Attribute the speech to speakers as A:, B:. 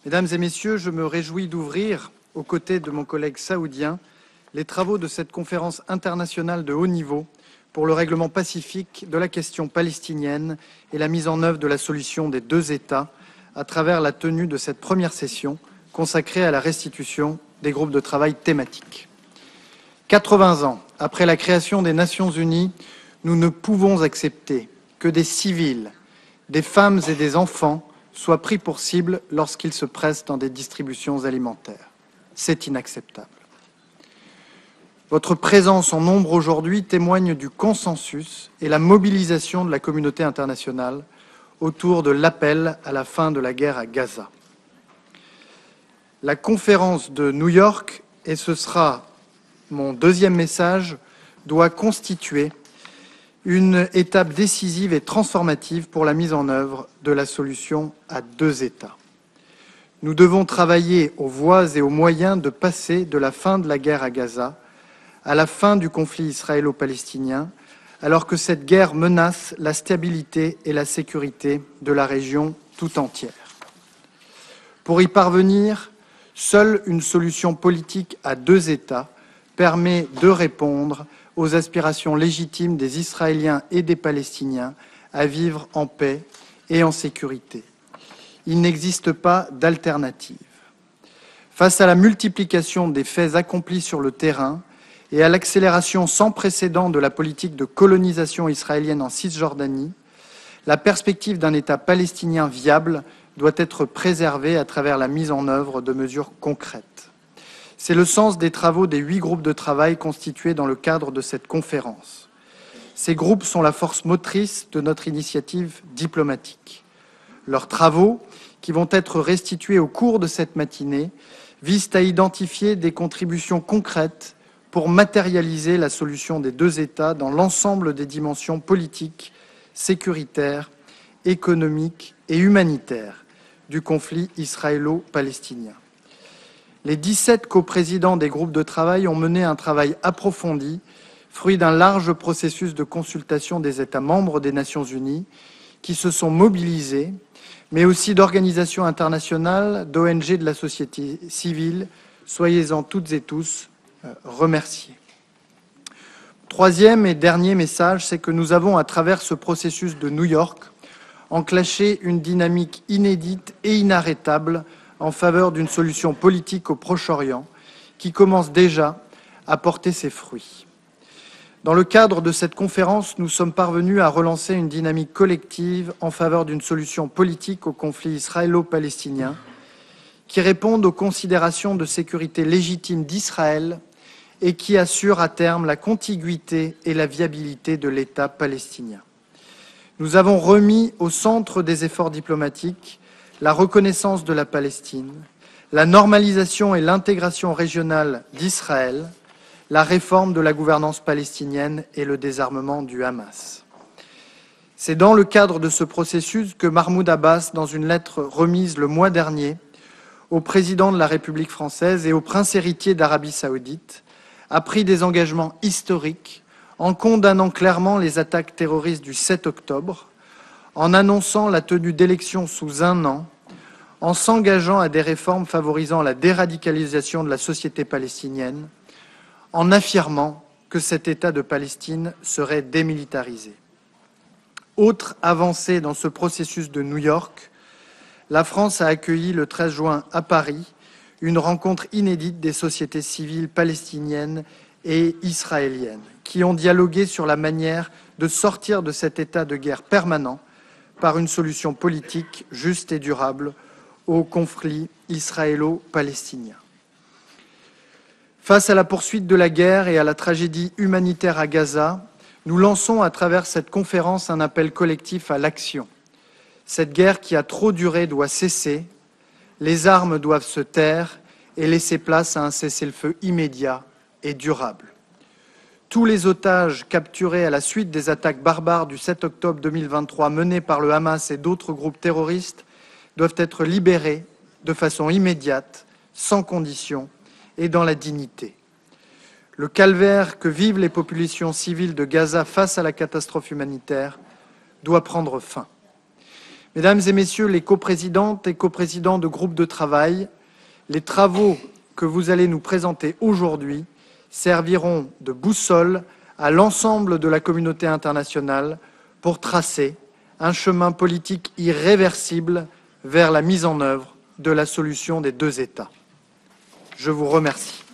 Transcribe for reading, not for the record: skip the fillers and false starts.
A: Mesdames et messieurs, je me réjouis d'ouvrir, aux côtés de mon collègue saoudien, les travaux de cette conférence internationale de haut niveau pour le règlement pacifique de la question palestinienne et la mise en œuvre de la solution des deux États à travers la tenue de cette première session consacrée à la restitution des groupes de travail thématiques. 80 ans après la création des Nations Unies, nous ne pouvons accepter que des civils, des femmes et des enfants soient pris pour cible lorsqu'ils se pressent dans des distributions alimentaires. C'est inacceptable. Votre présence en nombre aujourd'hui témoigne du consensus et la mobilisation de la communauté internationale autour de l'appel à la fin de la guerre à Gaza. La conférence de New York, et ce sera mon deuxième message, doit constituer une étape décisive et transformative pour la mise en œuvre de la solution à deux États. Nous devons travailler aux voies et aux moyens de passer de la fin de la guerre à Gaza à la fin du conflit israélo-palestinien, alors que cette guerre menace la stabilité et la sécurité de la région tout entière. Pour y parvenir, seule une solution politique à deux États permet de répondre aux aspirations légitimes des Israéliens et des Palestiniens à vivre en paix et en sécurité. Il n'existe pas d'alternative. Face à la multiplication des faits accomplis sur le terrain et à l'accélération sans précédent de la politique de colonisation israélienne en Cisjordanie, la perspective d'un État palestinien viable doit être préservée à travers la mise en œuvre de mesures concrètes. C'est le sens des travaux des 8 groupes de travail constitués dans le cadre de cette conférence. Ces groupes sont la force motrice de notre initiative diplomatique. Leurs travaux, qui vont être restitués au cours de cette matinée, visent à identifier des contributions concrètes pour matérialiser la solution des deux États dans l'ensemble des dimensions politiques, sécuritaires, économiques et humanitaires du conflit israélo-palestinien. Les 17 coprésidents des groupes de travail ont mené un travail approfondi, fruit d'un large processus de consultation des États membres des Nations Unies, qui se sont mobilisés, mais aussi d'organisations internationales, d'ONG de la société civile. Soyez-en toutes et tous remerciés. Troisième et dernier message, c'est que nous avons, à travers ce processus de New York, enclenché une dynamique inédite et inarrêtable en faveur d'une solution politique au Proche-Orient qui commence déjà à porter ses fruits. Dans le cadre de cette conférence, nous sommes parvenus à relancer une dynamique collective en faveur d'une solution politique au conflit israélo-palestinien qui réponde aux considérations de sécurité légitimes d'Israël et qui assure à terme la contiguïté et la viabilité de l'État palestinien. Nous avons remis au centre des efforts diplomatiques la reconnaissance de la Palestine, la normalisation et l'intégration régionale d'Israël, la réforme de la gouvernance palestinienne et le désarmement du Hamas. C'est dans le cadre de ce processus que Mahmoud Abbas, dans une lettre remise le mois dernier au président de la République française et au prince héritier d'Arabie saoudite, a pris des engagements historiques en condamnant clairement les attaques terroristes du 7 octobre, en annonçant la tenue d'élections sous un an, en s'engageant à des réformes favorisant la déradicalisation de la société palestinienne, en affirmant que cet État de Palestine serait démilitarisé. Autre avancée dans ce processus de New York, la France a accueilli le 13 juin à Paris une rencontre inédite des sociétés civiles palestiniennes et israéliennes qui ont dialogué sur la manière de sortir de cet état de guerre permanent par une solution politique juste et durable au conflit israélo-palestinien. Face à la poursuite de la guerre et à la tragédie humanitaire à Gaza, nous lançons à travers cette conférence un appel collectif à l'action. Cette guerre qui a trop duré doit cesser, les armes doivent se taire et laisser place à un cessez-le-feu immédiat et durable. Tous les otages capturés à la suite des attaques barbares du 7 octobre 2023 menées par le Hamas et d'autres groupes terroristes doivent être libérés de façon immédiate, sans condition et dans la dignité. Le calvaire que vivent les populations civiles de Gaza face à la catastrophe humanitaire doit prendre fin. Mesdames et Messieurs les coprésidentes et coprésidents de groupes de travail, les travaux que vous allez nous présenter aujourd'hui serviront de boussole à l'ensemble de la communauté internationale pour tracer un chemin politique irréversible vers la mise en œuvre de la solution des deux États. Je vous remercie.